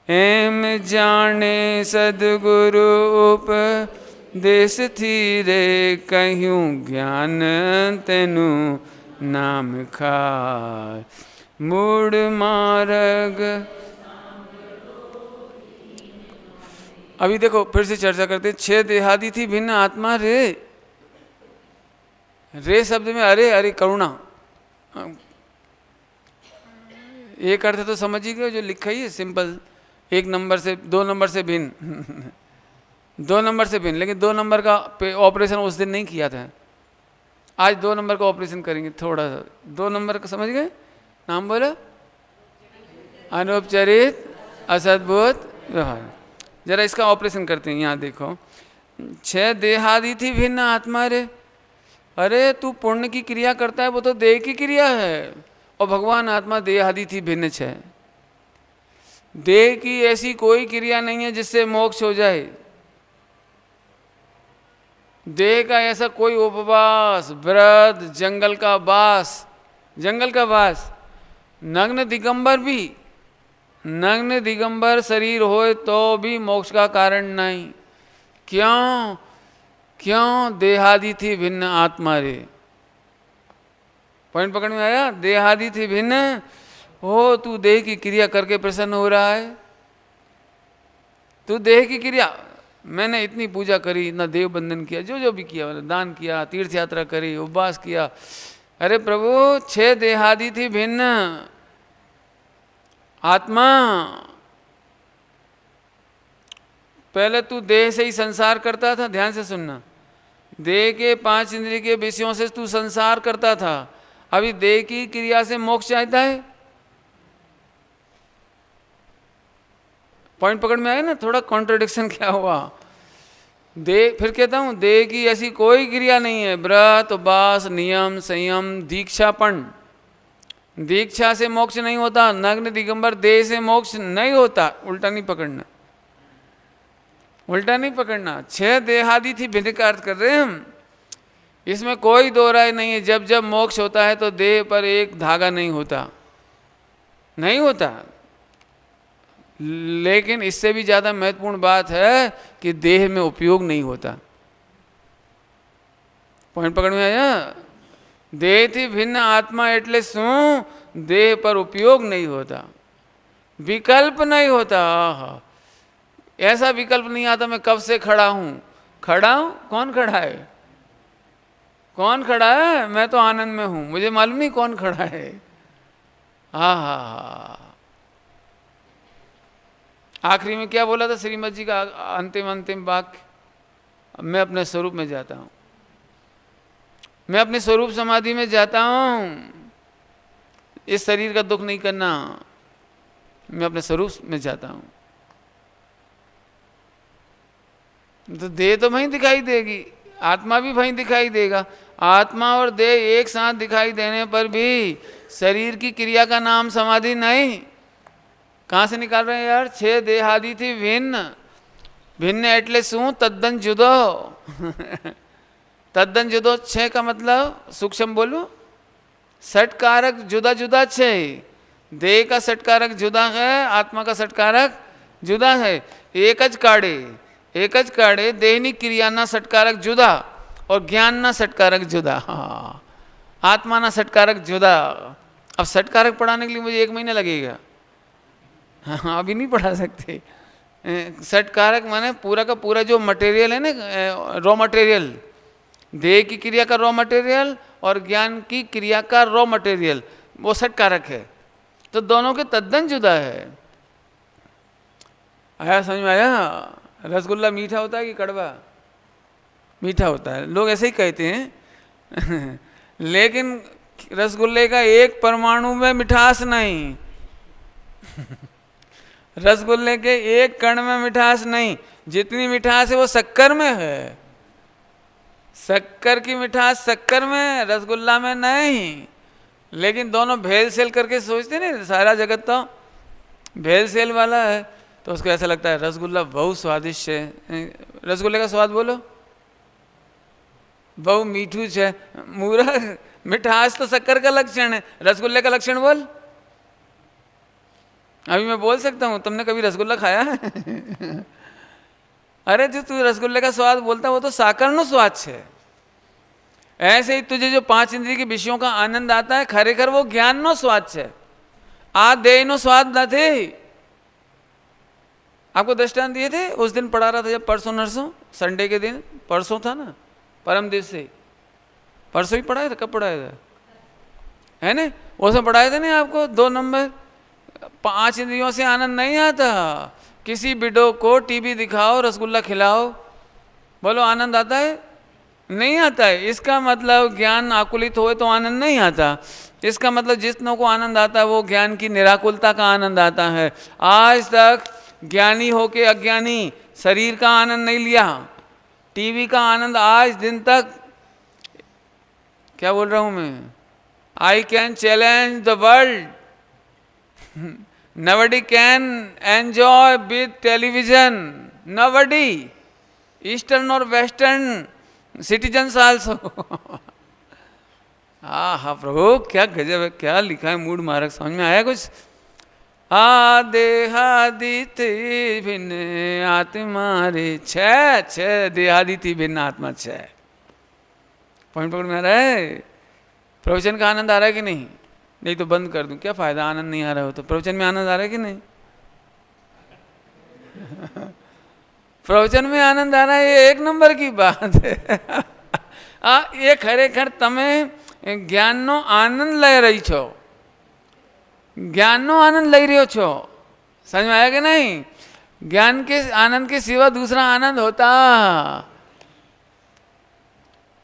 M जाने सदगुरु उपदेश थीरे, कहूँ ज्ञान तेनु नाम खाय। मूढ़ मार्ग। अभी देखो फिर से चर्चा करते। छह देहादि थी भिन्न आत्मा रे। रे शब्द में अरे अरे करुणा, एक अर्थ तो समझ ही गए जो लिखा ही है सिंपल, एक नंबर से दो नंबर से भिन्न दो नंबर से भिन्न। लेकिन दो नंबर का ऑपरेशन उस दिन नहीं किया था, आज दो नंबर का ऑपरेशन करेंगे थोड़ा सा। दो नंबर का समझ गए? नाम बोलो। अनौपचारिक, असद्भुत व्यवहार। जरा इसका ऑपरेशन करते हैं। यहाँ देखो, छह देहादि थी भिन्न आत्मा रे। अरे तू पुण्य की क्रिया करता है, वो तो देह की क्रिया है, और भगवान आत्मा देहादि थी भिन्न छह। देह की ऐसी कोई क्रिया नहीं है जिससे मोक्ष हो जाए। देह का ऐसा कोई उपवास, व्रत, जंगल का वास, जंगल का वास, नग्न दिगंबर भी, नग्न दिगंबर शरीर होए तो भी मोक्ष का कारण नहीं। क्यों? क्यों? देहादि थी भिन्न आत्मा रे। पॉइंट पकड़ में आया? देहादि थी भिन्न। हो तू देह की क्रिया करके प्रसन्न हो रहा है। तू देह की क्रिया, मैंने इतनी पूजा करी, इतना देव बंधन किया, जो जो भी किया, मतलब दान किया, तीर्थ यात्रा करी, उपवास किया। अरे प्रभु, छह देहादि थी भिन्न आत्मा। पहले तू देह से ही संसार करता था, ध्यान से सुनना। देह के पांच इंद्रिय के विषयों से तू संसार करता था, अभी देह की क्रिया से मोक्ष चाहता है। पॉइंट पकड़ में आया ना? थोड़ा कॉन्ट्रडिक्शन क्या हुआ? देह, फिर कहता हूं, देह की ऐसी कोई क्रिया नहीं है। व्रत, उपवास, नियम, संयम, दीक्षापन, दीक्षा से मोक्ष नहीं होता। नग्न दिगंबर देह से मोक्ष नहीं होता। उल्टा नहीं पकड़ना, उल्टा नहीं पकड़ना। छह देहादि थी भिन्न का अर्थ कर रहे हैं हम। इसमें कोई दो राय नहीं है। जब जब मोक्ष होता है तो देह पर एक धागा नहीं होता, नहीं होता। लेकिन इससे भी ज्यादा महत्वपूर्ण बात है कि देह में उपयोग नहीं होता। पॉइंट पकड़ में आया? देह थी भिन्न आत्मा एटले શું? देह पर उपयोग नहीं होता, विकल्प नहीं होता। ऐसा विकल्प नहीं आता मैं कब से खड़ा हूं। खड़ा हूं? कौन खड़ा है? कौन खड़ा है? मैं तो आनंद में हूं, मुझे मालूम नहीं कौन खड़ा है। हा। आखिरी में क्या बोला था श्रीमद जी का अंतिम अंतिम वाक्य? मैं अपने स्वरूप में जाता हूं, मैं अपने स्वरूप समाधि में जाता हूं। इस शरीर का दुख नहीं करना, मैं अपने स्वरूप में जाता हूं। तो देह तो वहीं दिखाई देगी, आत्मा भी वहीं दिखाई देगा। आत्मा और देह एक साथ दिखाई देने पर भी शरीर की क्रिया का नाम समाधि नहीं। कहां से निकाल रहे हैं यार? छह देहादि थी भिन्न, भिन्न एटले શું? तद्दन जुदो। तद्दन जुदो। छह का मतलब सूक्ष्म बोलो, षटकारक जुदा जुदा छे। देह का षटकारक जुदा है, आत्मा का षटकारक जुदा है। एकज काढ़े देहनी क्रिया ना षटकारक जुदा और ज्ञान ना षटकारक जुदा। हाँ, आत्मा ना षटकारक जुदा। अब षटकारक पढ़ाने के लिए मुझे 1 महीना लगेगा। हाँ, अभी नहीं पढ़ा सकते। षटकारक माने पूरा का पूरा जो मटेरियल है ना, रॉ मटेरियल, देह की क्रिया का रॉ मटेरियल और ज्ञान की क्रिया का रॉ मटेरियल, वो षटकारक है। तो दोनों के तद्दन जुदा है। आया समझ में आया? रसगुल्ला मीठा होता है कि कड़वा? मीठा होता है, लोग ऐसे ही कहते हैं। लेकिन रसगुल्ले का एक परमाणु में मिठास नहीं, रसगुल्ले के एक कण में मिठास नहीं। जितनी मिठास है वो शक्कर में है। शक्कर की मिठास शक्कर में, रसगुल्ला में नहीं। लेकिन दोनों भेल सेल करके सोचते नहीं, सारा जगत तो भेल सेल वाला है, तो उसको ऐसा लगता है रसगुल्ला बहुत स्वादिष्ट है। रसगुल्ले का स्वाद बोलो, बहु मीठू है। मूरा मिठास तो शक्कर का लक्षण है, रसगुल्ले का लक्षण बोल। अभी मैं बोल सकता हूँ, तुमने कभी रसगुल्ला खाया है? अरे जो तू रसगुल्ले का स्वाद बोलता है वो तो साकरनो स्वाद है। ऐसे ही तुझे जो 5 इंद्रिय के विषयों का आनंद आता है खरेखर वो ज्ञान नो स्वाद है, आ देह नो स्वाद न थे। आपको दृष्टांत दिए थे, उस दिन पढ़ा रहा था जब परसों नरसों, संडे के दिन, परसों था ना, परम दिवस से परसों ही पढ़ाया था। कब पढ़ाया था? है ना, उसमें पढ़ाए थे ना आपको 2 नंबर। 5 इंद्रियों से आनंद नहीं आता। किसी बिडो को टीवी दिखाओ, रसगुल्ला खिलाओ, बोलो आनंद आता है? नहीं आता है। इसका मतलब ज्ञान आकुलित होए तो आनंद नहीं आता। इसका मतलब जितनों को आनंद आता है वो ज्ञान की निराकुलता का आनंद आता है। आज तक ज्ञानी होके अज्ञानी शरीर का आनंद नहीं लिया, टीवी का आनंद आज दिन तक। क्या बोल रहा हूं मैं? I can challenge the world, nobody can enjoy with television, nobody, eastern or western citizens also। हाँ प्रभु क्या गजब है, क्या लिखा है मूड मारक, समझ में आया कुछ? देहादिति भिन्न आत्मा रे, छह देहादिति भिन्न आत्मा, 6 पॉइंट पकड़ में आ रहा है? प्रवचन का आनंद आ रहा है कि नहीं? नहीं तो बंद कर दूं, क्या फायदा, आनंद नहीं आ रहा हो तो। प्रवचन में आनंद आ रहा है कि नहीं? प्रवचन में आनंद आ रहा है, ये 1 नंबर की बात है। ये खरेखर तमे ज्ञाननो आनंद लई रही छो, ज्ञाननो आनंद लई रही छो। समझ में आया कि नहीं? ज्ञान के आनंद के सिवा दूसरा आनंद होता।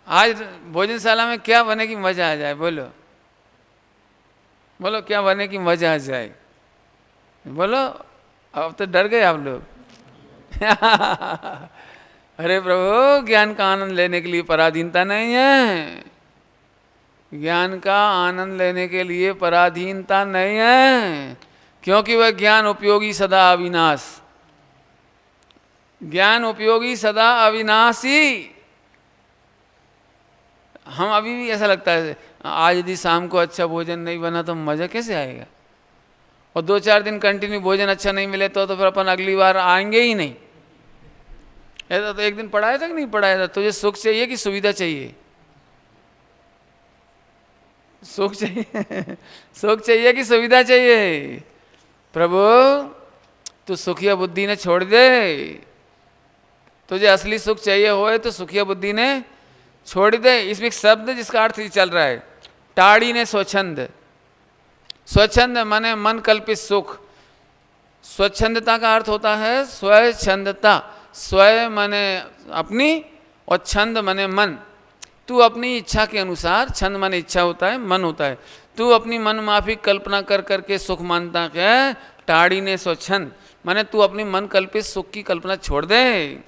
आज भोजनशाला में क्या बने की मजा आ जाए, बोलो बोलो, क्या बने की मजा आ जाए, बोलो। अब तो डर गए आप लोग। अरे प्रभु, ज्ञान का आनंद लेने के लिए पराधीनता नहीं है, ज्ञान का आनंद लेने के लिए पराधीनता नहीं है, क्योंकि वह ज्ञान उपयोगी सदा अविनाश, ज्ञान उपयोगी सदा अविनाशी। हम अभी भी ऐसा लगता है, आज यदि शाम को अच्छा भोजन नहीं बना तो मज़ा कैसे आएगा, और 2-4 दिन कंटिन्यू भोजन अच्छा नहीं मिले तो फिर अपन अगली बार आएंगे ही नहीं। ऐसा तो एक दिन पढ़ाया था कि नहीं पढ़ाया था? तुझे सुख चाहिए कि सुविधा चाहिए? सुख चाहिए। सुख चाहिए कि सुविधा चाहिए? प्रभु तू सुखिया बुद्धि ने छोड़ दे, तुझे असली सुख चाहिए होए तो सुखिया बुद्धि ने छोड़ दे। इसमें एक शब्द जिसका अर्थ ही चल रहा है, टाड़ी ने स्वच्छंद। स्वच्छंद माने मन कल्पित सुख। स्वच्छंदता का अर्थ होता है स्वच्छंदता। स्व माने अपनी और छंद माने मन। तू अपनी इच्छा के अनुसार, छंद माने इच्छा होता है, मन होता है, तू अपनी मन माफिक कल्पना कर करके सुख मानता है। टाड़ी ने स्वच्छंद माने तू अपनी मन कल्पित सुख की कल्पना छोड़ दे।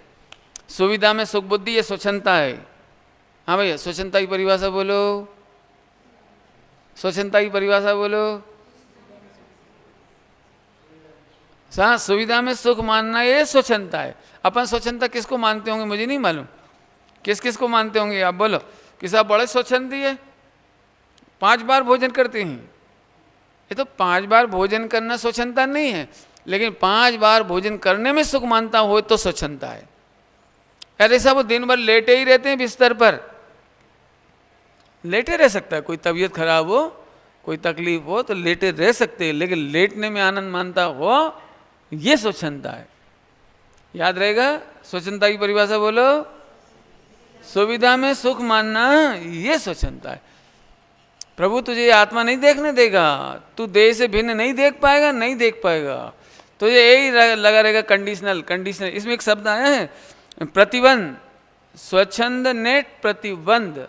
सुविधा में सुख बुद्धि, ये स्वच्छंदता है। हाँ भैया, स्वच्छंदता की परिभाषा बोलो, स्वच्छंदता की परिभाषा बोलो। हाँ, सुविधा में सुख मानना ये स्वच्छंदता है। अपन स्वच्छंदता किसको मानते होंगे मुझे नहीं मालूम, किस किस को मानते होंगे आप बोलो। कि साहब बड़े स्वच्छंदी है, 5 बार भोजन करते हैं। ये तो 5 बार भोजन करना स्वच्छंदता नहीं है, लेकिन 5 बार भोजन करने में सुख मानता हो तो स्वच्छंदता है। अरे साहब वो दिन भर लेटे ही रहते हैं बिस्तर पर, लेटे रह सकता है, कोई तबीयत खराब हो, कोई तकलीफ हो तो लेटे रह सकते हैं, लेकिन लेटने में आनंद मानता हो, ये स्वच्छंदता है। याद रहेगा? स्वच्छंदता की परिभाषा बोलो। सुविधा में सुख मानना, ये स्वच्छंदता है। प्रभु तुझे आत्मा नहीं देखने देगा, तू देह से भिन्न नहीं देख पाएगा, नहीं देख पाएगा, तुझे यही लगा रहेगा कंडीशनल कंडीशनल। इसमें एक शब्द आया है प्रतिबंध, स्वच्छंद नेट प्रतिबंध।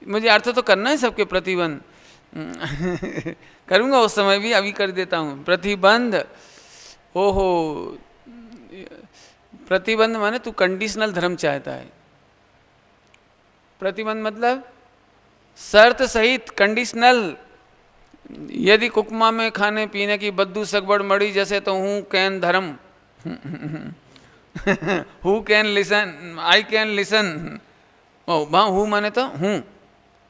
मुझे अर्थ तो करना है सबके, प्रतिबंध करूँगा उस समय भी, अभी कर देता हूँ। प्रतिबंध, ओहो, प्रतिबंध माने तू कंडीशनल धर्म चाहता है। प्रतिबंध मतलब शर्त सहित, कंडीशनल। यदि कुकमा में खाने पीने की बद्दू सगबड़ मड़ी जैसे तो हूँ कैन धर्म who can listen, I can listen. ओ वहाँ हूँ माने तो हूँ,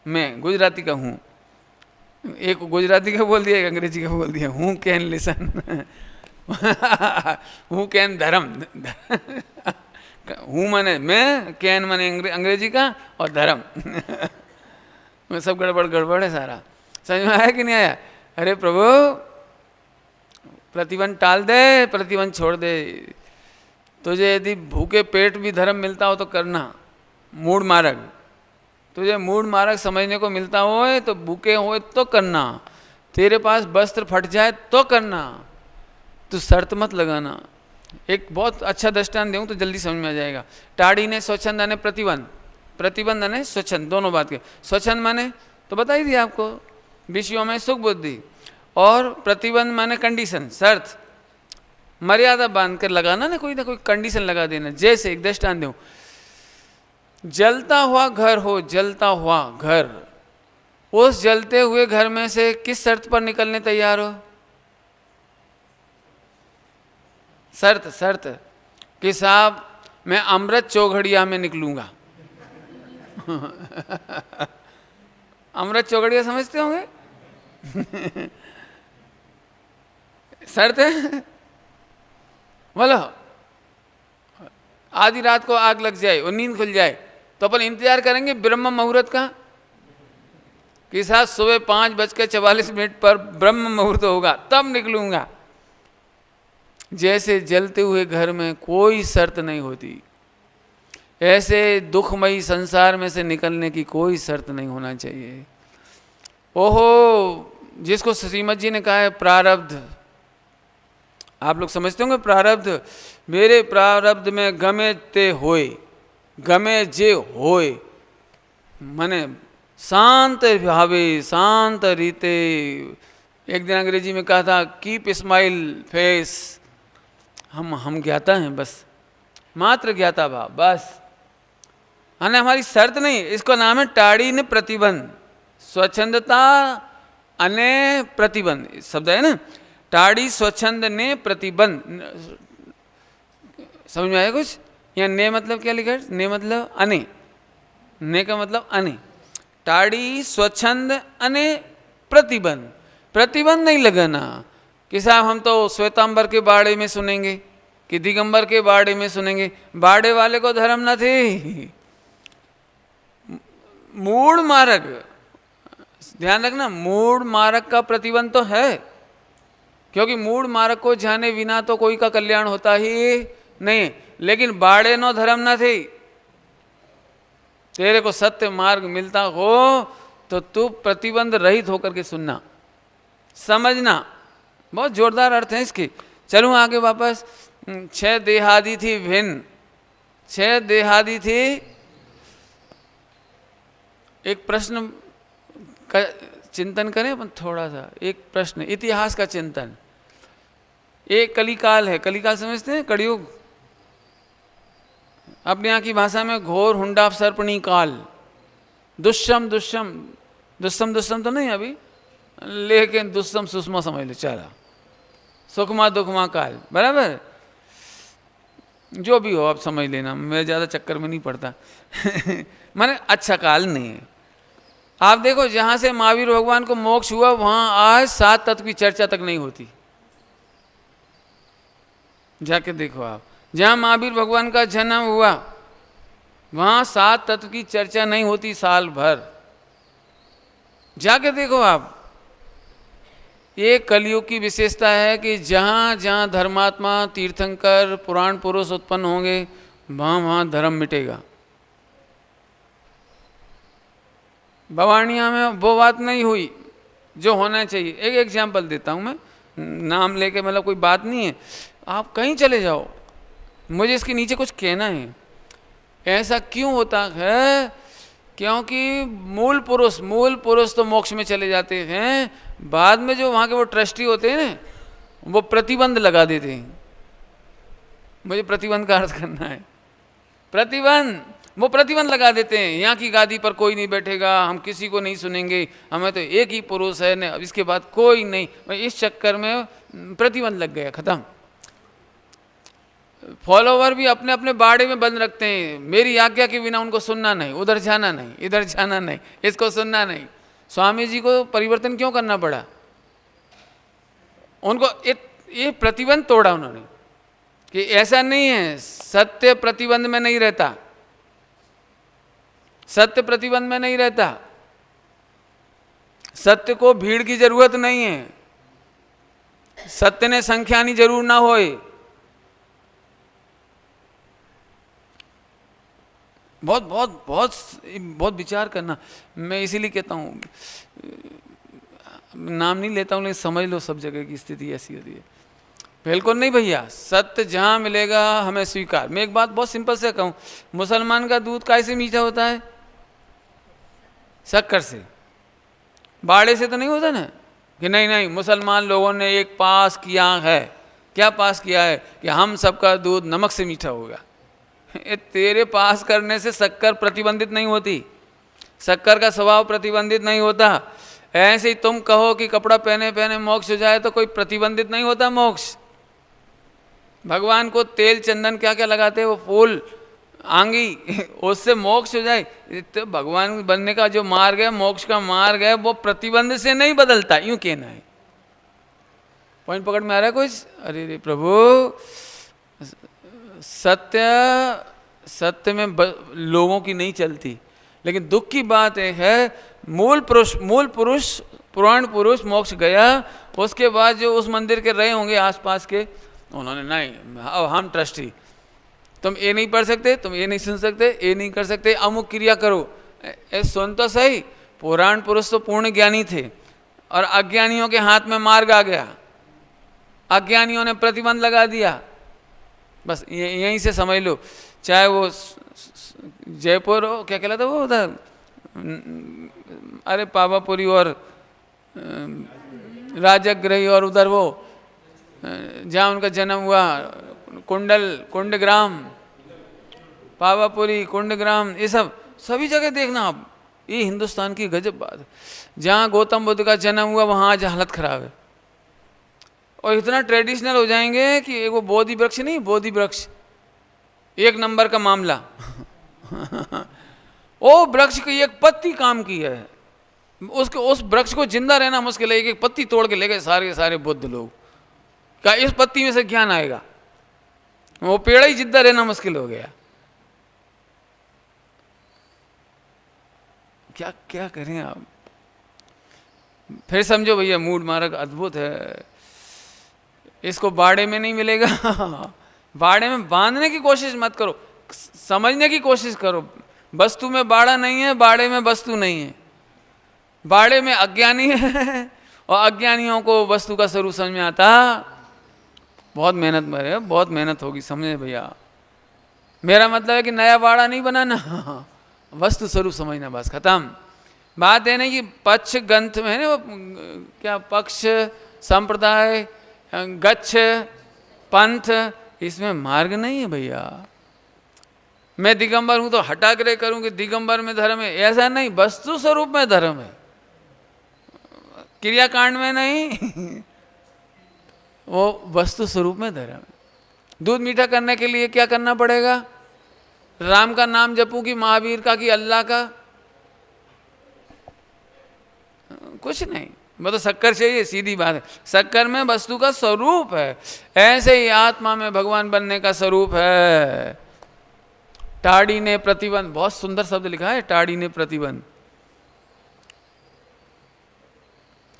मैं गुजराती का हूँ। एक गुजराती का बोल दिया, एक अंग्रेजी का बोल दिया। हूँ कैन लिसन हूँ कैन धर्म हूँ माने मैं, कैन माने अंग्रेजी का, और धर्म मैं सब गड़बड़ गड़बड़ है सारा। समझ में आया कि नहीं आया? अरे प्रभु प्रतिबंध टाल दे, प्रतिबंध छोड़ दे। तुझे यदि भूखे पेट भी धर्म मिलता हो तो करना, मूढ़ मार्ग। तुझे मूढ़ मार्ग समझने को मिलता हो तो भूखे हो तो करना, तेरे पास वस्त्र फट जाए तो करना, तू शर्त मत लगाना। एक बहुत अच्छा दृष्टांत दूँ तो जल्दी समझ में आ जाएगा। टाड़ी ने स्वच्छंद ने प्रतिबंध, प्रतिबंध ने स्वच्छंद, दोनों बात के। स्वच्छंद माने तो बता ही दिया आपको, विषयों में सुख बुद्धि, और प्रतिबंध माने कंडीशन, शर्त, मर्यादा बांध कर लगाना ना कोई कंडीशन लगा देना। जैसे एक दृष्टांत दूं, जलता हुआ घर हो, जलता हुआ घर, उस जलते हुए घर में से किस शर्त पर निकलने तैयार हो? शर्त कि साहब मैं अमृत चौघड़िया में निकलूंगा अमृत चौघड़िया समझते होंगे शर्त है। बोलो आधी रात को आग लग जाए और नींद खुल जाए तो अपन इंतजार करेंगे ब्रह्म मुहूर्त का कि साथ सुबह 5:44 पर ब्रह्म मुहूर्त होगा तब निकलूंगा। जैसे जलते हुए घर में कोई शर्त नहीं होती, ऐसे दुखमयी संसार में से निकलने की कोई शर्त नहीं होना चाहिए। ओहो, जिसको श्रीमद जी ने कहा है प्रारब्ध, आप लोग समझते होंगे प्रारब्ध, मेरे प्रारब्ध में गमे ते होए, गमे जे होए, माने शांत भावे शांत रीते। एक दिन अंग्रेजी में कहा था कीप स्माइल फेस। हम ज्ञाता हैं, बस मात्र ज्ञाता भाव, बस है हमारी शर्त नहीं। इसको नाम है टाड़ी ने प्रतिबंध, स्वच्छंदता अने प्रतिबंध शब्द है ना। टाड़ी स्वच्छंद ने प्रतिबंध, समझ में आया कुछ? यहाँ ने मतलब क्या लिखा है? ने मतलब अने, ने का मतलब अने। टाड़ी स्वच्छंद अने प्रतिबंध, प्रतिबंध नहीं लगाना कि साहब हम तो श्वेतांबर के बाड़े में सुनेंगे कि दिगंबर के बाड़े में सुनेंगे। बाड़े वाले को धर्म न थे। मूढ़ मार्ग, ध्यान रखना, मूढ़ मार्ग का प्रतिबंध तो है, क्योंकि मूढ़ मार्ग को जाने बिना तो कोई का कल्याण होता ही नहीं। लेकिन बाड़े नो धर्म न थे। तेरे को सत्य मार्ग मिलता हो तो तू प्रतिबंध रहित होकर के सुनना, समझना। बहुत जोरदार अर्थ है इसके। चलूँ आगे वापस। 6 देहादि थी भिन्न, 6 देहादि थी। एक प्रश्न का चिंतन करें अपन थोड़ा सा, एक प्रश्न, इतिहास का चिंतन। एक कलिकाल है, कलिकाल समझते हैं? कलयुग, अपने यहाँ की भाषा में घोर हुंडाफ सर्पणी काल, दुष्म दुष्म दुष्म दुष्म तो नहीं अभी, लेकिन दुष्म सुषमा समझ लो, चला सुखमा दुखमा काल, बराबर जो भी हो आप समझ लेना, मैं ज़्यादा चक्कर में नहीं पड़ता माने अच्छा काल नहीं है। आप देखो जहाँ से महावीर भगवान को मोक्ष हुआ वहाँ आज 7 तत्व की चर्चा तक नहीं होती। जाके देखो आप, जहाँ महावीर भगवान का जन्म हुआ वहाँ 7 तत्व की चर्चा नहीं होती साल भर। जाके देखो आप, ये कलयुग की विशेषता है कि जहाँ जहाँ धर्मात्मा तीर्थंकर पुराण पुरुष उत्पन्न होंगे वहाँ वहाँ धर्म मिटेगा। भवानिया में वो बात नहीं हुई जो होना चाहिए। एक एग्जाम्पल देता हूँ मैं, नाम लेके मतलब कोई बात नहीं है, आप कहीं चले जाओ, मुझे इसके नीचे कुछ कहना है। ऐसा क्यों होता है? क्योंकि मूल पुरुष तो मोक्ष में चले जाते हैं, बाद में जो वहाँ के वो ट्रस्टी होते हैं वो प्रतिबंध लगा देते हैं। मुझे प्रतिबंध का अर्थ करना है, प्रतिबंध, वो प्रतिबंध लगा देते हैं। यहाँ की गादी पर कोई नहीं बैठेगा, हम किसी को नहीं सुनेंगे, हमें तो एक ही पुरुष है न, इसके बाद कोई नहीं। इस चक्कर में प्रतिबंध लग गया, खत्म। फॉलोवर भी अपने अपने बाड़े में बंद रखते हैं, मेरी आज्ञा के बिना उनको सुनना नहीं, उधर जाना नहीं, इधर जाना नहीं, इसको सुनना नहीं। स्वामी जी को परिवर्तन क्यों करना पड़ा? उनको ये प्रतिबंध तोड़ा उन्होंने कि ऐसा नहीं है, सत्य प्रतिबंध में नहीं रहता, सत्य प्रतिबंध में नहीं रहता, सत्य को भीड़ की जरूरत नहीं है, सत्य ने संख्यानी जरूर ना होए। बहुत बहुत बहुत बहुत विचार करना। मैं इसीलिए कहता हूँ, नाम नहीं लेता हूँ, लेकिन समझ लो सब जगह की स्थिति ऐसी होती है। बिल्कुल नहीं भैया, सत्य जहाँ मिलेगा हमें स्वीकार। मैं एक बात बहुत सिंपल से कहूँ, मुसलमान का दूध कैसे मीठा होता है? शक्कर से, बाड़े से तो नहीं होता ना कि नहीं नहीं मुसलमान लोगों ने एक पास किया है। क्या पास किया है? कि हम सबका दूध नमक से मीठा होगा। तेरे पास करने से शक्कर प्रतिबंधित नहीं होती, शक्कर का स्वभाव प्रतिबंधित नहीं होता। ऐसे ही तुम कहो कि कपड़ा पहने पहने मोक्ष हो जाए तो कोई प्रतिबंधित नहीं होता मोक्ष। भगवान को तेल चंदन क्या क्या लगाते हैं, वो फूल आंगी, उससे मोक्ष हो जाए। तो भगवान बनने का जो मार्ग है, मोक्ष का मार्ग है, वो प्रतिबंध से नहीं बदलता, यूं कहना है। पॉइंट पकड़ में आ रहा है कुछ? अरे रे प्रभु, सत्य में लोगों की नहीं चलती। लेकिन दुख की बात एक है, मूल पुरुष पुराण पुरुष मोक्ष गया, उसके बाद जो उस मंदिर के रहे होंगे आसपास के, उन्होंने नहीं, अब हम ट्रस्टी, तुम ये नहीं पढ़ सकते, तुम ये नहीं सुन सकते, ये नहीं कर सकते, अमुक क्रिया करो। सुन तो सही, पुराण पुरुष तो पूर्ण ज्ञानी थे और अज्ञानियों के हाथ में मार्ग आ गया, अज्ञानियों ने प्रतिबंध लगा दिया। बस यहीं से समझ लो, चाहे वो जयपुर हो, क्या कहलाता वो उधर, अरे पावापुरी और राजगृही, और उधर वो जहाँ उनका जन्म हुआ कुंडग्राम, पावापुरी, कुंडग्राम, ये सब सभी जगह देखना आप। ये हिंदुस्तान की गजब बात है। जहाँ गौतम बुद्ध का जन्म हुआ वहाँ आज हालत खराब है, और इतना ट्रेडिशनल हो जाएंगे कि वो बोधि वृक्ष नहीं, बोधि वृक्ष एक नंबर का मामला वो वृक्ष की एक पत्ती काम की है, उस वृक्ष को जिंदा रहना मुश्किल है। एक पत्ती तोड़ के ले गए सारे बुद्ध लोग, क्या इस पत्ती में से ज्ञान आएगा? वो पेड़ ही जिंदा रहना मुश्किल हो गया। क्या क्या करें आप? फिर समझो भैया, मूड मार्ग अद्भुत है, इसको बाड़े में नहीं मिलेगा। बाड़े में बांधने की कोशिश मत करो, समझने की कोशिश करो। वस्तु में बाड़ा नहीं है, बाड़े में वस्तु नहीं है। बाड़े में अज्ञानी है और अज्ञानियों को वस्तु का स्वरूप समझ में आता। बहुत मेहनत मरे, बहुत मेहनत होगी, समझे भैया। मेरा मतलब है कि नया बाड़ा नहीं बनाना, वस्तु स्वरूप समझना, बस खत्म। बात है ना कि पक्ष ग्रंथ में है ना, वो क्या पक्ष संप्रदाय गच्छ पंथ, इसमें मार्ग नहीं है भैया। मैं दिगंबर हूं तो हटा करे करूं कि दिगंबर में धर्म है, ऐसा नहीं, वस्तु स्वरूप में धर्म है, क्रियाकांड में नहीं। वो वस्तु स्वरूप में धर्म है। दूध मीठा करने के लिए क्या करना पड़ेगा? राम का नाम जपूं कि महावीर का कि अल्लाह का? कुछ नहीं, वो तो शक्कर चाहिए, सीधी बात है। शक्कर में वस्तु का स्वरूप है, ऐसे ही आत्मा में भगवान बनने का स्वरूप है। टाड़ी ने प्रतिबंध, बहुत सुंदर शब्द लिखा है, टाड़ी ने प्रतिबंध।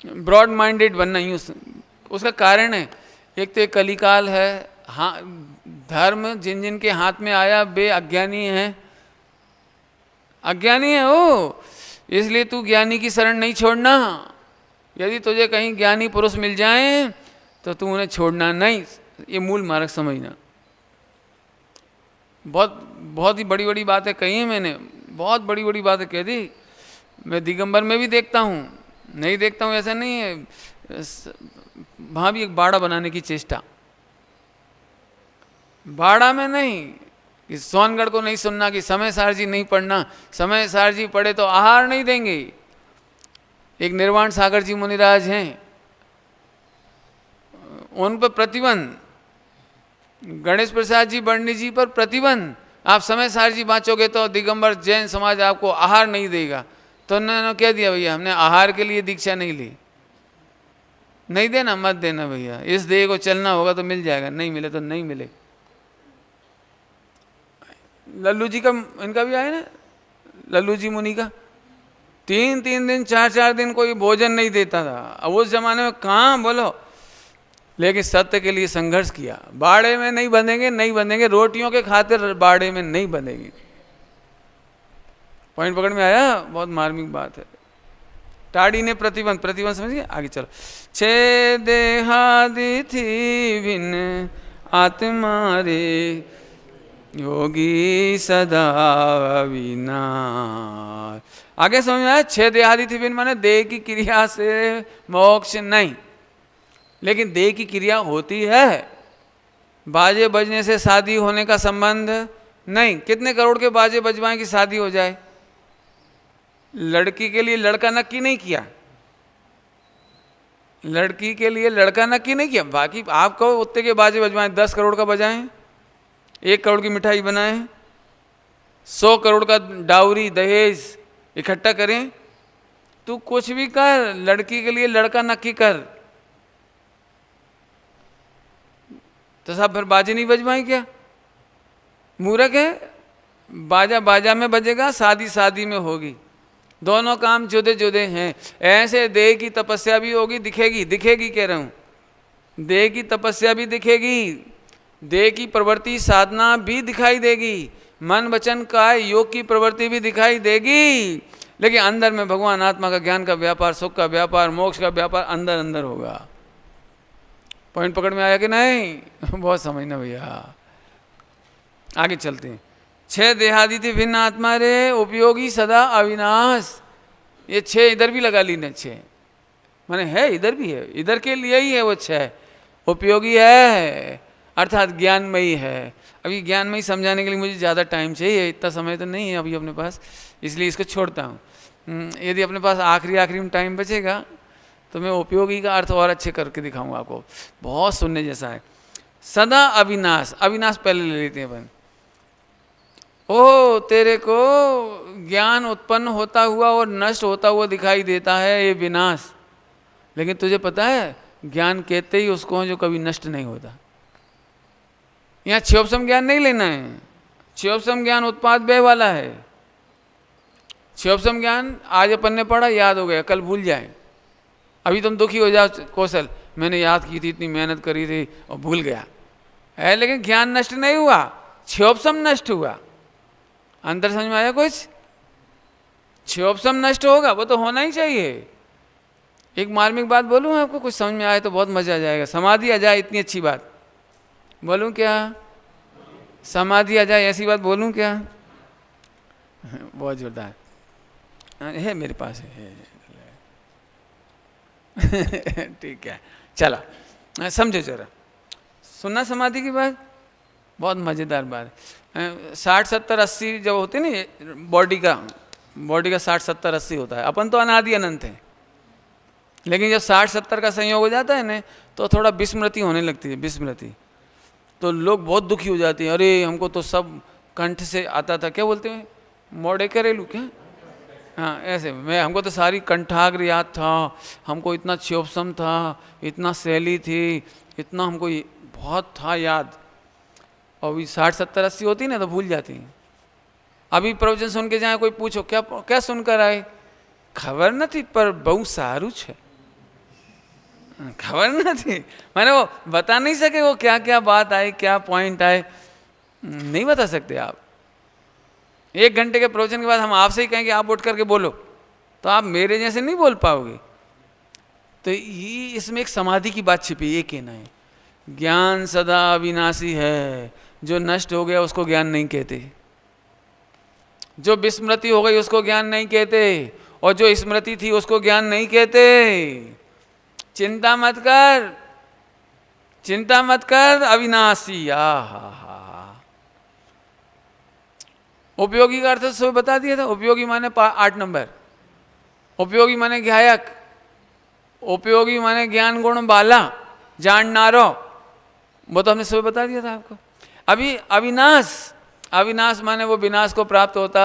ब्रॉड माइंडेड बनना ही उसका कारण है। एक तो कलिकाल है, हाँ, धर्म जिन जिन के हाथ में आया वे अज्ञानी हैं, अज्ञानी है वो, इसलिए तू ज्ञानी की शरण नहीं छोड़ना। यदि तुझे कहीं ज्ञानी पुरुष मिल जाए तो तू उन्हें छोड़ना नहीं। ये मूल मार्ग समझना। बहुत ही बड़ी बड़ी बातें कही हैं मैंने, बहुत बड़ी बड़ी बातें कह दी। मैं दिगंबर में भी देखता हूँ, नहीं देखता हूँ ऐसा नहीं है, वहाँ भी एक बाड़ा बनाने की चेष्टा। बाड़ा में नहीं कि सोनगढ़ को नहीं सुनना, कि समय सार जी नहीं पढ़ना, समय सार जी पढ़े तो आहार नहीं देंगे। एक निर्वाण सागर जी मुनिराज हैं, उन पर प्रतिबंध, गणेश प्रसाद जी बर्णी जी पर प्रतिबंध। आप समय सार जी बाँचोगे तो दिगंबर जैन समाज आपको आहार नहीं देगा। तो उन्होंने क्या दिया भैया, हमने आहार के लिए दीक्षा नहीं ली, नहीं देना मत देना भैया, इस देह को चलना होगा तो मिल जाएगा, नहीं मिले तो नहीं मिले। लल्लू जी का, इनका भी आया ना, लल्लू जी मुनि का 3-3 दिन 4-4 दिन कोई भोजन नहीं देता था। अब उस जमाने में कहाँ बोलो, लेकिन सत्य के लिए संघर्ष किया। बाड़े में नहीं बंधेंगे, नहीं बंधेंगे, रोटियों के खातिर बाड़े में नहीं बंधेंगे। पॉइंट पकड़ में आया, बहुत मार्मिक बात है। टाड़ी ने प्रतिबंध, प्रतिबंध समझिए, आगे चलो। छे देहादि थी भिन्न आत्मा रे, योगी सदा अविनाश। आगे समझ में आया, 6 देहादि थी भिन्न माने देह की क्रिया से मोक्ष नहीं, लेकिन देह की क्रिया होती है। बाजे बजने से शादी होने का संबंध नहीं। कितने करोड़ के बाजे बजवाएं कि शादी हो जाए? लड़की के लिए लड़का नक्की नहीं किया, लड़की के लिए लड़का नक्की नहीं किया। बाकी आप कहो उतने के बाजे बजवाएं, 10 करोड़ का बजाएं, 1 करोड़ की मिठाई बनाएं, 100 करोड़ का डाउरी दहेज इकट्ठा करें, तू कुछ भी कर, लड़की के लिए लड़का नक्की कर, तो साहब फिर बाजे नहीं बजवाएं क्या? मूर्ख है। बाजा बाजा में बजेगा, शादी शादी में होगी, दोनों काम जुदे जुदे हैं। ऐसे देह की तपस्या भी होगी, दिखेगी, दिखेगी कह रहा हूँ, देह की तपस्या भी दिखेगी, देह की प्रवृत्ति साधना भी दिखाई देगी, मन वचन काय योग की प्रवृत्ति भी दिखाई देगी, लेकिन अंदर में भगवान आत्मा का ज्ञान का व्यापार, सुख का व्यापार, मोक्ष का व्यापार अंदर अंदर होगा। पॉइंट पकड़ में आया कि नहीं? बहुत समझना भैया, आगे चलते हैं। 6 देहादि थी भिन्न आत्मा रे, उपयोगी सदा अविनाश। ये 6 इधर भी लगा ली ने, 6 माने है, इधर भी है, इधर के लिए ही है वो 6। उपयोगी है अर्थात ज्ञानमयी है। अभी ज्ञानमयी समझाने के लिए मुझे ज़्यादा टाइम चाहिए, इतना समय तो नहीं है अभी अपने पास, इसलिए इसको छोड़ता हूँ। यदि अपने पास आखिरी में टाइम बचेगा तो मैं उपयोगी का अर्थ और अच्छे करके दिखाऊंगा आपको, बहुत सुनने जैसा है। सदा अविनाश, अविनाश पहले ले लेते हैं अपन। ओ तेरे को ज्ञान उत्पन्न होता हुआ और नष्ट होता हुआ दिखाई देता है, ये विनाश, लेकिन तुझे पता है ज्ञान कहते ही उसको है जो कभी नष्ट नहीं होता। यहाँ क्षोभसम ज्ञान नहीं लेना है, क्षोभसम ज्ञान उत्पाद व्यय वाला है। क्षोभसम ज्ञान आज अपन ने पढ़ा, याद हो गया, कल भूल जाए। अभी तुम दुखी हो जाओ, कौशल मैंने याद की थी, इतनी मेहनत करी थी और भूल गया है, लेकिन ज्ञान नष्ट नहीं हुआ, क्षोभसम नष्ट हुआ। अंदर समझ में आया कुछ? क्षोभसम नष्ट होगा, वो तो होना ही चाहिए। एक मार्मिक बात बोलूँ आपको, कुछ समझ में आए तो बहुत मजा आ जाएगा। समाधि आ जाए, इतनी अच्छी बात बोलूँ क्या? समाधि आ जाए ऐसी बात बोलूँ क्या? बहुत जोरदार है, मेरे पास है। ठीक है, चला समझो जरा, सुनना समाधि की बात, बहुत मज़ेदार बात है। 60, 70, 80 जब होते ना, बॉडी का 60, 70, 80 होता है। अपन तो अनादि अनंत है, लेकिन जब 60, 70 का संयोग हो जाता है ना, तो थोड़ा विस्मृति होने लगती है, विस्मृति। तो लोग बहुत दुखी हो जाते हैं, अरे हमको तो सब कंठ से आता था, क्या बोलते हैं, मोड़े करेलू क्या, हाँ ऐसे, हमको तो सारी कंठाग्र याद था, हमको इतना क्षोभसम था, इतना शैली थी, इतना हमको बहुत था याद। और अभी 60, 70, 80 होती ना तो भूल जाती हैं। अभी प्रवचन सुन के जाए, कोई पूछो क्या क्या सुनकर आए, खबर न थी पर बहु सारू है, खबर न थी, मैंने वो बता नहीं सके, वो क्या क्या बात आई, क्या पॉइंट आए, नहीं बता सकते आप। 1 घंटे के प्रवचन के बाद हम आपसे ही कहें कि आप उठ करके बोलो, तो आप मेरे जैसे नहीं बोल पाओगे। तो ये इसमें एक समाधि की बात छिपी, ये कहना है। ज्ञान सदा अविनाशी है, जो नष्ट हो गया उसको ज्ञान नहीं कहते, जो विस्मृति हो गई उसको ज्ञान नहीं कहते, और जो स्मृति थी उसको ज्ञान नहीं कहते। चिंता मत कर, चिंता मत कर, अविनाशी। उपयोगी का अर्थ सुबह बता दिया था। उपयोगी माने 8 नंबर, उपयोगी माने ज्ञायक, उपयोगी माने ज्ञान गुण बाला, जाननारो, वो तो हमने सुबह बता दिया था आपको। अभी अविनाश, अविनाश माने वो विनाश को प्राप्त होता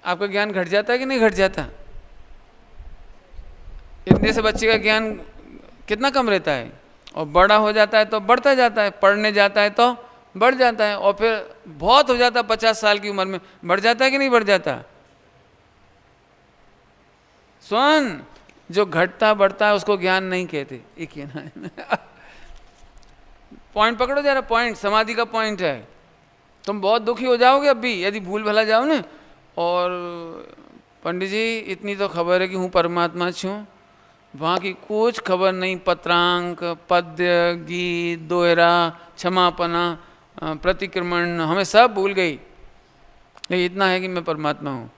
आपका ज्ञान घट जाता है कि नहीं घट जाता? इतने से बच्चे का ज्ञान कितना कम रहता है, और बड़ा हो जाता है तो बढ़ता जाता है, पढ़ने जाता है तो बढ़ जाता है, और फिर बहुत हो जाता है 50 साल की उम्र में बढ़ जाता है कि नहीं बढ़ जाता? सुन, जो घटता बढ़ता है उसको ज्ञान नहीं कहते। एक ही ना पॉइंट पकड़ो जरा, पॉइंट समाधि का पॉइंट है। तुम बहुत दुखी हो जाओगे अब भी यदि भूल भला जाओ ना, और पंडित जी इतनी तो खबर है कि हूँ परमात्मा छूँ, वहाँ की कुछ खबर नहीं, पत्रांक, पद्य, गीत, दोहरा, क्षमापना, प्रतिक्रमण, हमें सब भूल गई, लेकिन इतना है कि मैं परमात्मा हूँ।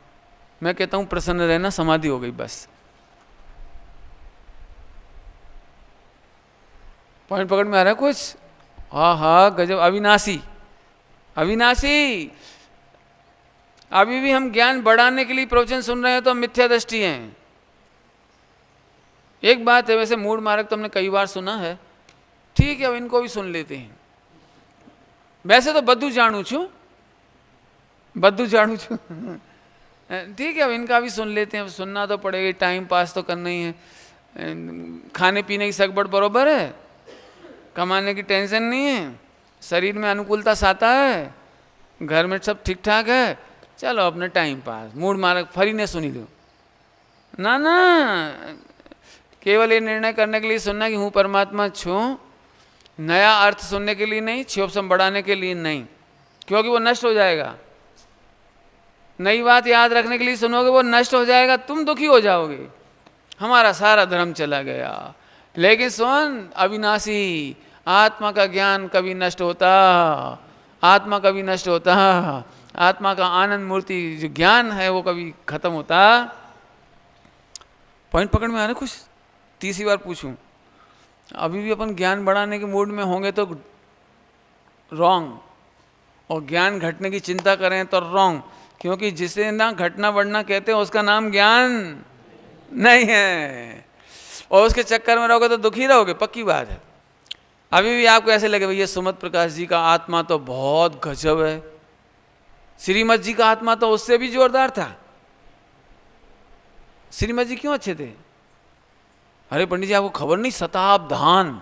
मैं कहता हूँ प्रसन्न रहना, समाधि हो गई बस। पॉइंट पकड़ में आ रहा है कुछ? हाँ हाँ, गजब। अविनाशी, अविनाशी। अभी भी हम ज्ञान बढ़ाने के लिए प्रवचन सुन रहे हैं तो मिथ्या दृष्टि हैं। एक बात है, वैसे मूढ़ मार्ग तो हमने कई बार सुना है, ठीक है, अब इनको भी सुन लेते हैं। वैसे तो बद्दू जानू छू, बद्दू जानू छू ठीक है, अब इनका भी सुन लेते हैं। अब सुनना तो पड़ेगा, टाइम पास तो करना ही है। खाने पीने की सगबड़ बरोबर है, कमाने की टेंशन नहीं है, शरीर में अनुकूलता साता है, घर में सब ठीक ठाक है, चलो अपने टाइम पास। मूढ़ मार्ग फरी ने सुनी लो ना, ना, केवल ये निर्णय करने के लिए सुनना कि हूँ परमात्मा छूँ, नया अर्थ सुनने के लिए नहीं, क्षोभसम बढ़ाने के लिए नहीं, क्योंकि वो नष्ट हो जाएगा। नई बात याद रखने के लिए सुनोगे, वो नष्ट हो जाएगा, तुम दुखी हो जाओगे, हमारा सारा धर्म चला गया। लेकिन सुन, अविनाशी आत्मा का ज्ञान कभी नष्ट होता, आत्मा कभी नष्ट होता, आत्मा का आनंद मूर्ति जो ज्ञान है वो कभी खत्म होता। पॉइंट पकड़ में आ रहा कुछ? तीसरी बार पूछूं, अभी भी अपन ज्ञान बढ़ाने के मूड में होंगे तो रॉन्ग, और ज्ञान घटने की चिंता करें तो रॉन्ग, क्योंकि जिसे ना घटना बढ़ना कहते हैं उसका नाम ज्ञान नहीं है, और उसके चक्कर में रहोगे तो दुखी रहोगे, पक्की बात है। अभी भी आपको ऐसे लगे भैया सुमत प्रकाश जी का आत्मा तो बहुत गजब है, श्रीमत जी का आत्मा तो उससे भी जोरदार था। श्रीमत जी क्यों अच्छे थे? अरे पंडित जी आपको खबर नहीं, शताब्धान,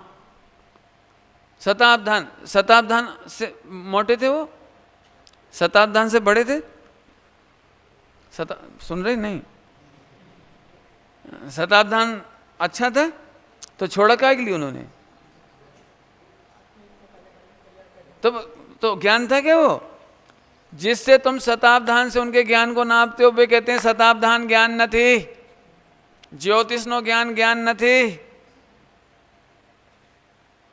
शताब्धान, शताब्धान से मोटे थे वो, शताब्धान से बड़े थे। सुन रहे नहीं? शताब्धान अच्छा था तो छोड़ा क्या के लिए उन्होंने? तो ज्ञान था क्या वो? जिससे तुम शताब्धान से उनके ज्ञान को नापते हो, वे कहते हैं शताब्धान ज्ञान न थी, ज्योतिष नो ज्ञान ज्ञान न थी,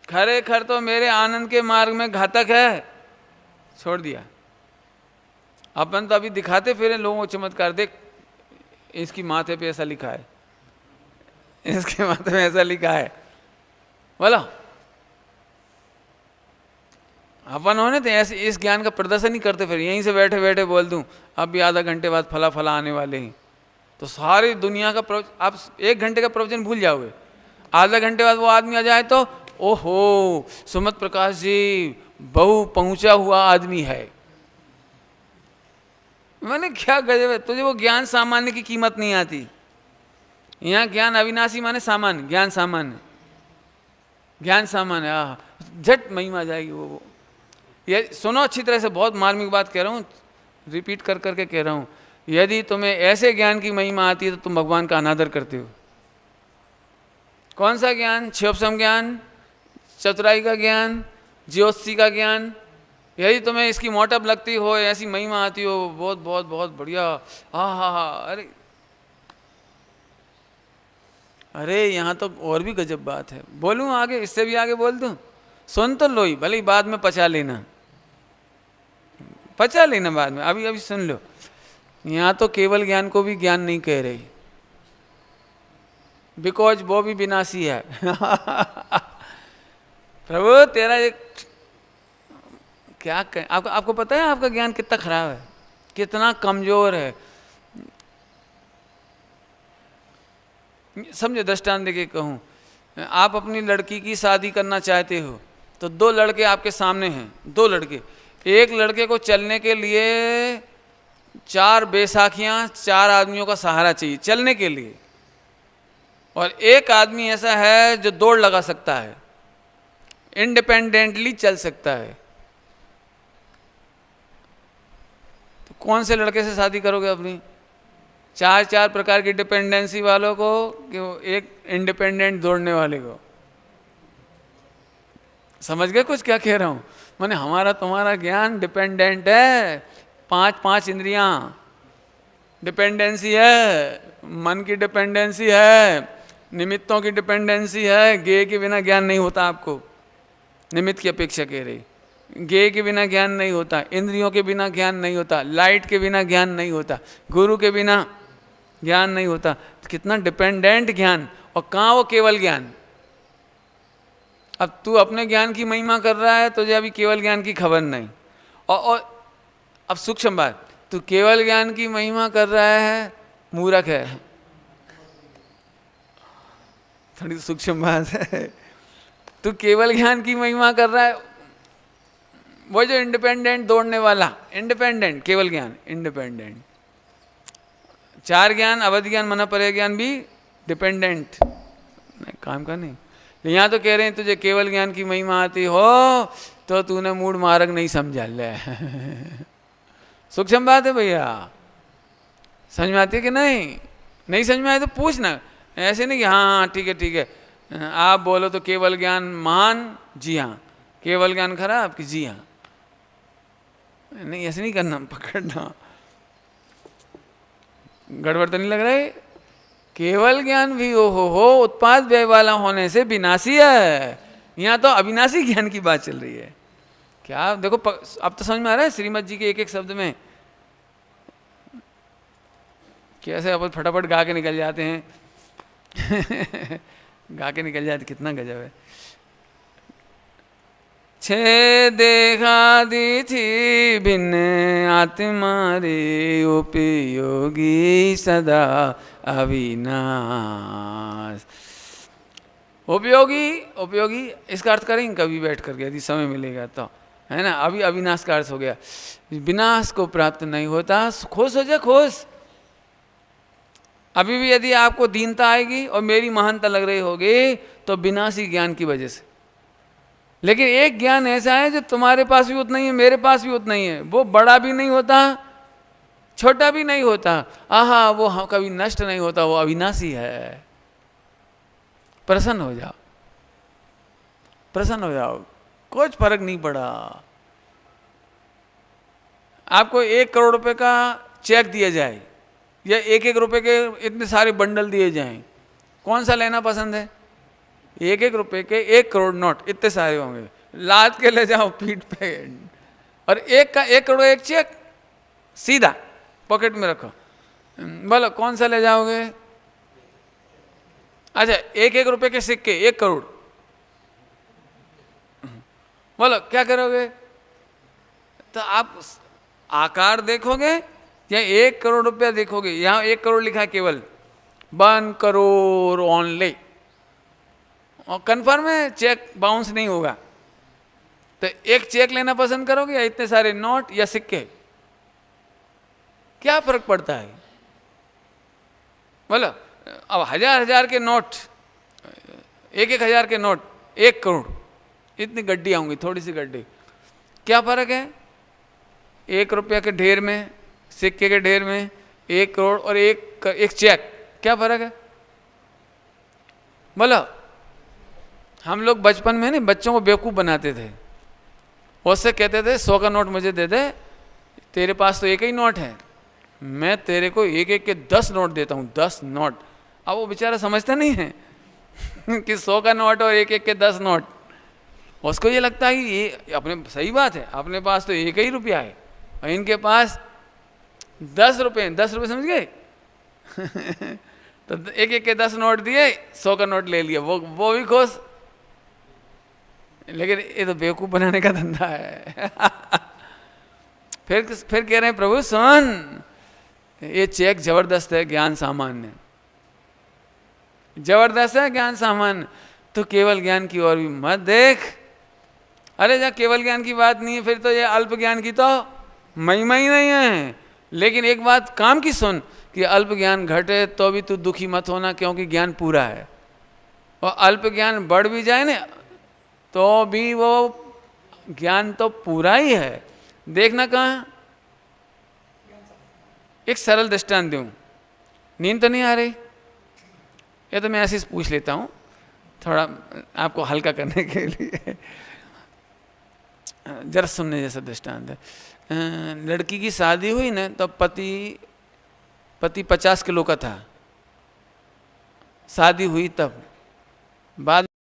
खरेखर तो मेरे आनंद के मार्ग में घातक है, छोड़ दिया। अपन तो अभी दिखाते फिर लोगों को चमत्कार, देख इसकी माथे पे ऐसा लिखा है, इसके माथे में ऐसा लिखा है, बोलो अपन होने तो ऐसे इस ज्ञान का प्रदर्शन ही करते, फिर यहीं से बैठे बैठे बोल दूं अब भी आधा घंटे बाद फला फला आने वाले हैं, तो सारी दुनिया का प्रवचन, आप 1 घंटे का प्रवचन भूल जाओगे, आधा घंटे बाद वो आदमी आ जाए तो ओहो सुमत प्रकाश जी बहु पहुंचा हुआ आदमी है। मैंने क्या गजब है, तुझे वो ज्ञान सामान्य की कीमत नहीं आती। यहाँ ज्ञान अविनाशी माने सामान्य, ज्ञान सामान्य, ज्ञान सामान्य, झट महिमा आ जाएगी वो। ये सुनो अच्छी तरह से, बहुत मार्मिक बात कह रहा हूँ, रिपीट कर करके कह रहा हूँ, यदि तुम्हें ऐसे ज्ञान की महिमा आती है तो तुम भगवान का अनादर करते हो। कौन सा ज्ञान? क्षोभसम ज्ञान, चतुराई का ज्ञान, ज्योतिषी का ज्ञान, यदि तुम्हें इसकी मोटअप लगती हो, ऐसी महिमा आती हो, बहुत बहुत बहुत बढ़िया, हाँ, अरे अरे यहाँ तो और भी गजब बात है, बोलूँ आगे, इससे भी आगे बोल दूँ? सुन तो लो ही, भले ही बाद में पचा लेना, पचा लेना बाद में, अभी अभी सुन लो। यहाँ तो केवल ज्ञान को भी ज्ञान नहीं कह रही, बिकॉज वो भी विनाशी है प्रभु तेरा एक क्या कहें, आपको पता है आपका ज्ञान कितना खराब है, कितना कमजोर है। समझो, दृष्टांत देके कहूँ, आप अपनी लड़की की शादी करना चाहते हो तो 2 लड़के आपके सामने हैं, 2 लड़के, एक लड़के को चलने के लिए 4 बैसाखियां 4 आदमियों का सहारा चाहिए चलने के लिए, और एक आदमी ऐसा है जो दौड़ लगा सकता है, इंडिपेंडेंटली चल सकता है। तो कौन से लड़के से शादी करोगे अपनी? 4 प्रकार की डिपेंडेंसी वालों को कि वो एक इंडिपेंडेंट दौड़ने वाले को? समझ गए कुछ क्या कह रहा हूं? माने हमारा तुम्हारा ज्ञान डिपेंडेंट है, 5 इंद्रियां डिपेंडेंसी है, मन की डिपेंडेंसी है, निमित्तों की डिपेंडेंसी है। गे के बिना ज्ञान नहीं होता आपको, निमित्त की अपेक्षा कह रही। गे के बिना ज्ञान नहीं होता, इंद्रियों के बिना ज्ञान नहीं होता, लाइट के बिना ज्ञान नहीं होता, गुरु के बिना ज्ञान नहीं होता। तो कितना डिपेंडेंट ज्ञान, और कहाँ वो केवल ज्ञान। अब तू अपने ज्ञान की महिमा कर रहा है, तुझे अभी केवल ज्ञान की खबर नहीं। और अब सूक्ष्म बात, तू केवल ज्ञान की महिमा कर रहा है, मूर्ख है। थोड़ी सूक्ष्म बात है। तू केवल ज्ञान की महिमा कर रहा है, वो जो इंडिपेंडेंट दौड़ने वाला, इंडिपेंडेंट केवल ज्ञान, इंडिपेंडेंट। 4 ज्ञान, अवधि ज्ञान, मन परे ज्ञान भी डिपेंडेंट काम का नहीं। यहाँ तो कह रहे हैं तुझे केवल ज्ञान की महिमा आती हो तो तूने मूड मार्ग नहीं समझा ले। सूक्ष्म बात है भैया, समझ में आती है कि नहीं? नहीं समझ में आए तो पूछना, ऐसे नहीं कि हाँ ठीक है ठीक है, आप बोलो तो केवल ज्ञान महान, जी हाँ। केवल ज्ञान खराब कि जी हाँ? नहीं, ऐसे नहीं करना, पकड़ना। गड़बड़ तो नहीं लग रहा है? केवल ज्ञान भी हो उत्पाद व्यय वाला होने से विनाशी है। यहाँ तो अविनाशी ज्ञान की बात चल रही है। क्या देखो, अब तो समझ में आ रहा है श्रीमद जी के एक एक शब्द में कैसे अपन फटाफट गा के निकल जाते हैं। गा के निकल जाते, कितना गजब है। 6 देहादि थी भिन्न आत्मा रे, उपयोगी सदा अविनाश। उपयोगी, उपयोगी इसका अर्थ करेंगे कभी बैठ करके, यदि समय मिलेगा तो, है ना। अभी अविनाश का अर्थ हो गया विनाश को प्राप्त नहीं होता। खुश हो जाए, खुश। अभी भी यदि आपको दीनता आएगी और मेरी महानता लग रही होगी तो विनाशी ज्ञान की वजह से। लेकिन एक ज्ञान ऐसा है जो तुम्हारे पास भी उतना ही है, मेरे पास भी उतना ही है। वो बड़ा भी नहीं होता, छोटा भी नहीं होता, आहा वो कभी नष्ट नहीं होता, वो अविनाशी है। प्रसन्न हो जाओ, प्रसन्न हो जाओ, कुछ फर्क नहीं पड़ा। आपको 1 करोड़ रुपए का चेक दिया जाए या 1-1 रुपए के इतने सारे बंडल दिए जाएं, कौन सा लेना पसंद है? 1-1 रुपए के 1 करोड़ नोट इतने सारे होंगे, लाद के ले जाओ पीठ पे, और 1 करोड़ का 1 चेक सीधा पॉकेट में रखो। बोलो कौन सा ले जाओगे? अच्छा 1-1 रुपए के सिक्के 1 करोड़, बोलो क्या करोगे? तो आप आकार देखोगे या 1 करोड़ रुपया देखोगे? यहाँ 1 करोड़ लिखा है केवल, 1 करोड़ ओनली, और कन्फर्म है चेक बाउंस नहीं होगा। तो एक चेक लेना पसंद करोगे या इतने सारे नोट या सिक्के? क्या फर्क पड़ता है? बोलो अब 1000 के नोट, 1-1 हज़ार के नोट, 1 करोड़, इतनी गड्डी आऊंगी, थोड़ी सी गड्डी, क्या फर्क है? 1 रुपया के ढेर में, सिक्के के ढेर में 1 करोड़ और एक चेक, क्या फर्क है? बोलो। हम लोग बचपन में नहीं बच्चों को बेवकूफ़ बनाते थे, उससे कहते थे 100 का नोट मुझे दे दे, तेरे पास तो 1 ही नोट है, मैं तेरे को 1-1 के 10 नोट देता हूँ, 10 नोट। अब वो बेचारा समझता नहीं है कि 100 का नोट और 1-1 के 10 नोट। उसको ये लगता है कि ये अपने, सही बात है, अपने पास तो 1 ही रुपया है और इनके पास 10 रुपये, 10 रुपये समझ गए। तो 1-1 के 10 नोट दिए, 100 का नोट ले लिया, वो भी खुश। लेकिन ये तो बेवकूफ़ बनाने का धंधा है। फिर कह रहे हैं प्रभु सुन, ये चेक जबरदस्त है, ज्ञान सामान्य, जबरदस्त है ज्ञान सामान्य, तो केवल ज्ञान की ओर भी मत देख। अरे जब केवल ज्ञान की बात नहीं है, फिर तो ये अल्प ज्ञान की तो महिमा ही नहीं है। लेकिन एक बात काम की सुन कि अल्प ज्ञान घटे तो भी तू दुखी मत होना, क्योंकि ज्ञान पूरा है। और अल्प ज्ञान बढ़ भी जाए ना तो भी वो ज्ञान तो पूरा ही है। देखना कहाँ, एक सरल दृष्टांत दूं, नींद तो नहीं आ रही, ये तो मैं ऐसे ही पूछ लेता हूँ थोड़ा आपको हल्का करने के लिए। जरा सुनने जैसा दृष्टांत है। लड़की की शादी हुई ना तो पति 50 किलो का था, शादी हुई तब, बाद